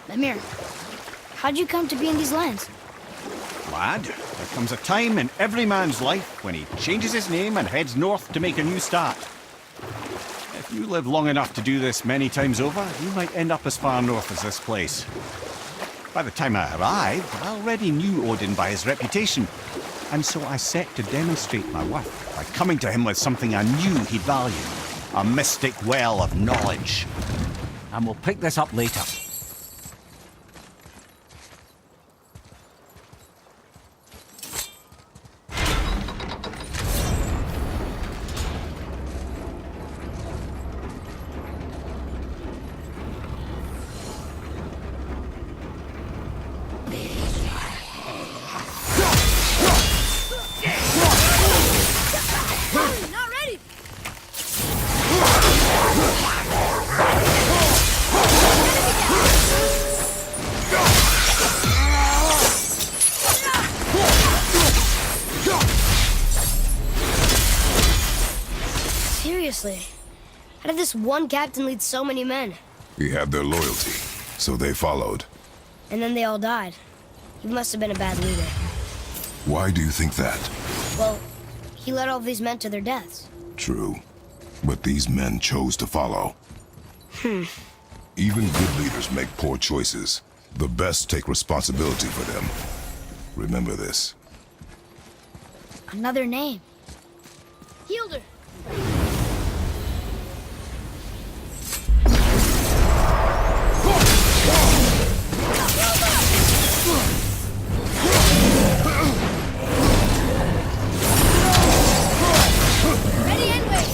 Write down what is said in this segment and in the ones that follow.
Lemire, how'd you come to be in these lands? Lad, there comes a time in every man's life when he changes his name and heads north to make a new start. If you live long enough to do this many times over, you might end up as far north as this place. By the time I arrived, I already knew Odin by his reputation, and so I set to demonstrate my worth by coming to him with something I knew he'd value, a mystic well of knowledge. And we'll pick this up later. Seriously, how did this one captain lead so many men? He had their loyalty, so they followed. And then they all died. He must have been a bad leader. Why do you think that? Well, he led all these men to their deaths. True. But these men chose to follow. Even good leaders make poor choices. The best take responsibility for them. Remember this. Another name. Hilder. Ready and wait.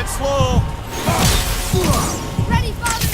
Slow. Ready, father.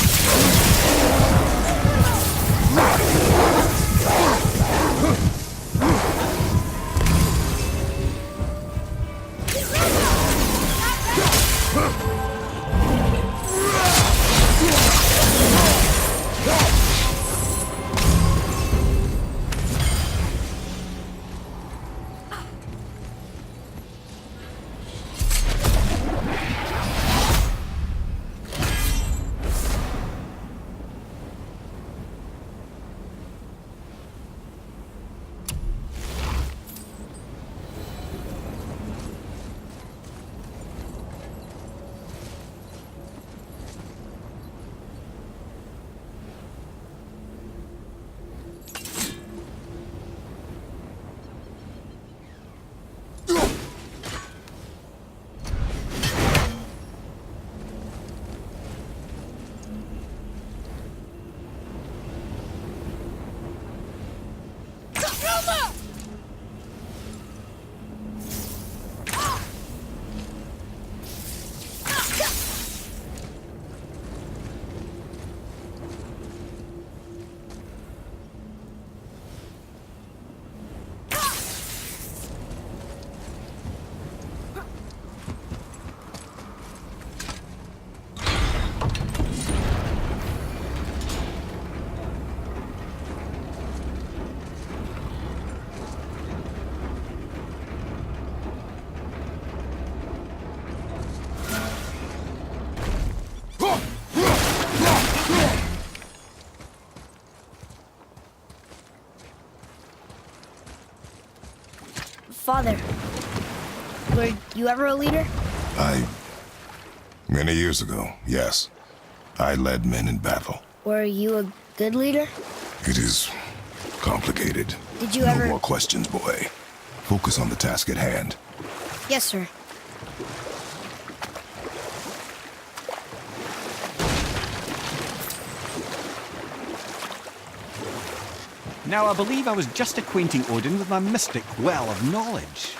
Father, were you ever a leader? Many years ago, yes. I led men in battle. Were you a good leader? It is complicated. Did you No ever... more questions, boy. Focus on the task at hand. Yes, sir. Now, I believe I was just acquainting Odin with my mystic well of knowledge.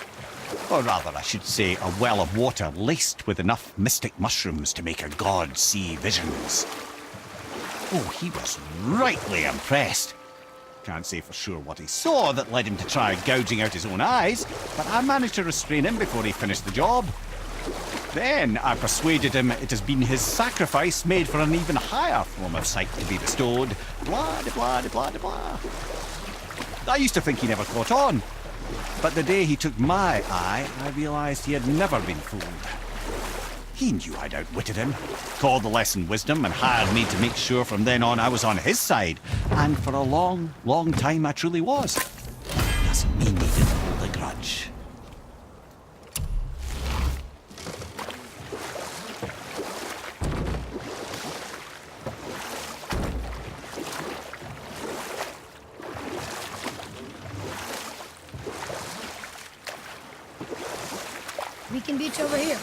Or rather, I should say, a well of water laced with enough mystic mushrooms to make a god see visions. Oh, he was rightly impressed. Can't say for sure what he saw that led him to try gouging out his own eyes, but I managed to restrain him before he finished the job. Then I persuaded him it has been his sacrifice made for an even higher form of sight to be bestowed. Blah, de blah, de blah, de blah. I used to think he never caught on, but the day he took my eye, I realised he had never been fooled. He knew I'd outwitted him, called the lesson wisdom, and hired me to make sure from then on I was on his side. And for a long, long time I truly was. Doesn't mean he didn't hold a grudge. We can beach over here.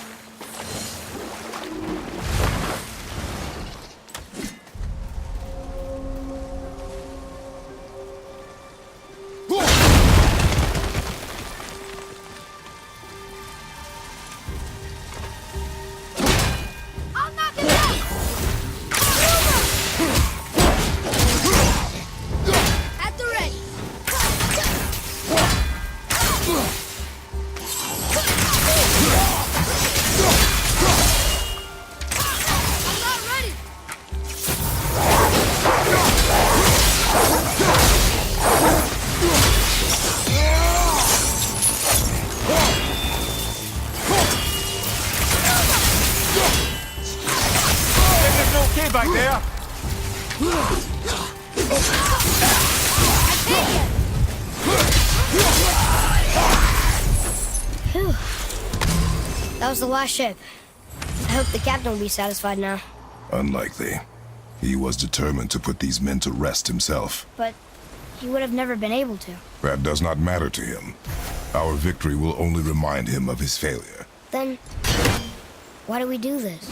I'll knock him out! At the ready. I'm not ready. Everything okay back there? Phew. That was the last ship. I hope the captain will be satisfied now. Unlikely. He was determined to put these men to rest himself. But he would have never been able to. That does not matter to him. Our victory will only remind him of his failure. Then, why do we do this?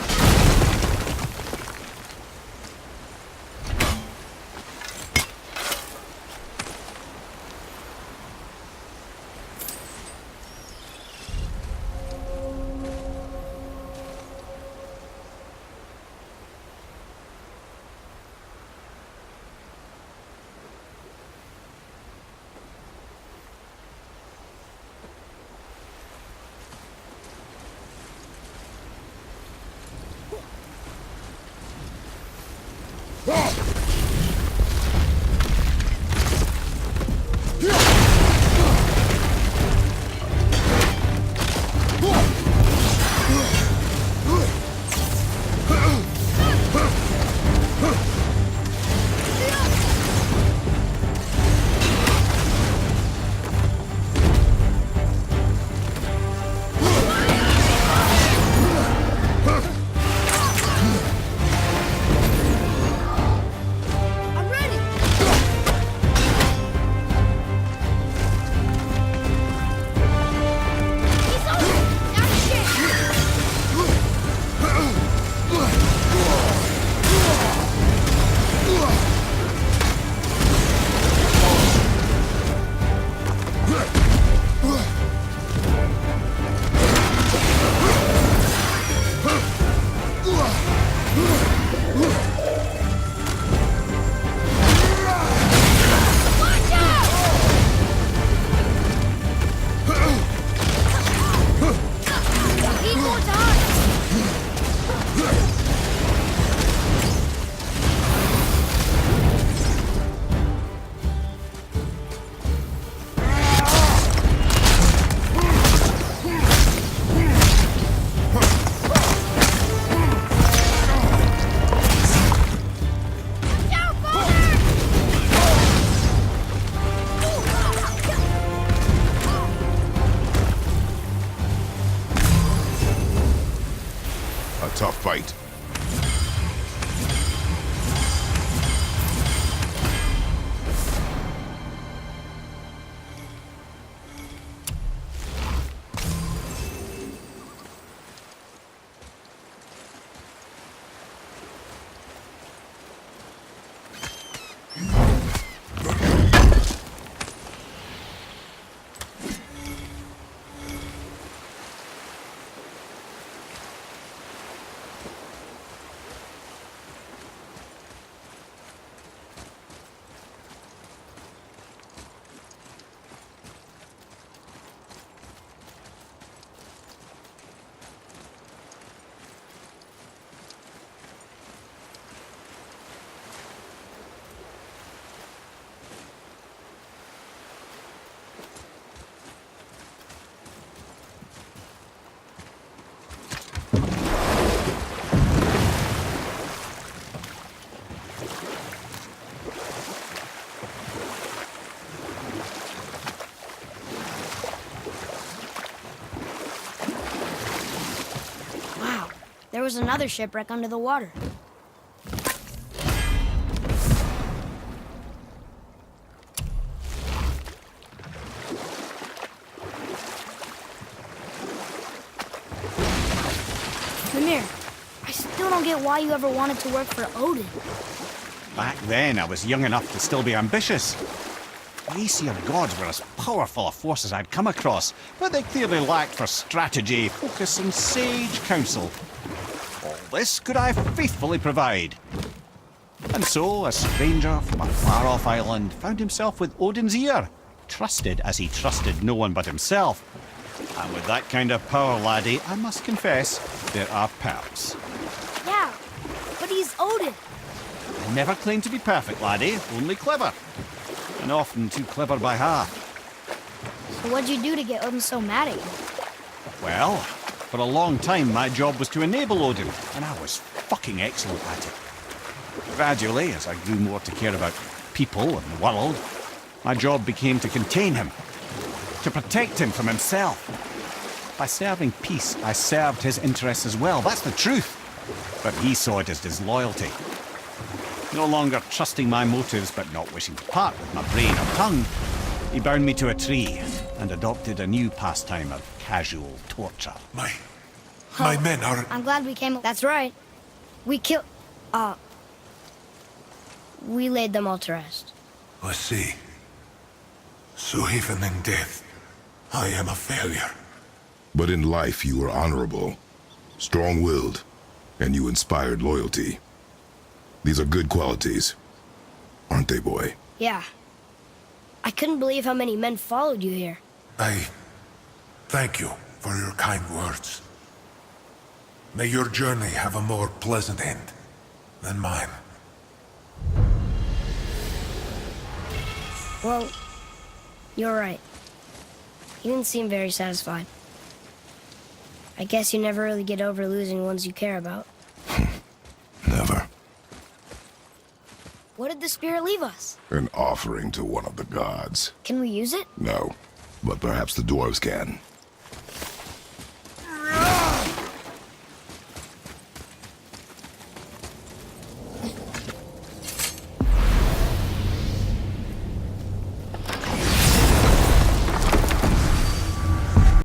tough fight. Wow, there was another shipwreck under the water. Mimir, I still don't get why you ever wanted to work for Odin. Back then, I was young enough to still be ambitious. The Aesir gods were as powerful a force as I'd come across, but they clearly lacked for strategy, focus, and sage counsel. All this could I faithfully provide. And so, a stranger from a far-off island found himself with Odin's ear, trusted as he trusted no one but himself. And with that kind of power, laddie, I must confess, there are perks. Yeah, but he's Odin. I never claimed to be perfect, laddie, only clever. And often too clever by half. So what'd you do to get Odin so mad at you? Well, for a long time my job was to enable Odin, and I was fucking excellent at it. Gradually, as I grew more to care about people and the world, my job became to contain him, to protect him from himself. By serving peace, I served his interests as well, that's the truth. But he saw it as disloyalty. No longer trusting my motives, but not wishing to part with my brain or tongue, he bound me to a tree and adopted a new pastime of casual torture. My men are... I'm glad we came. That's right. We killed... we laid them all to rest. I see. So even in death, I am a failure. But in life you were honorable, strong-willed, and you inspired loyalty. These are good qualities, aren't they, boy? Yeah. I couldn't believe how many men followed you here. I thank you for your kind words. May your journey have a more pleasant end than mine. Well, you're right. You didn't seem very satisfied. I guess you never really get over losing ones you care about. Never. What did the spirit leave us? An offering to one of the gods. Can we use it? No, but perhaps the dwarves can.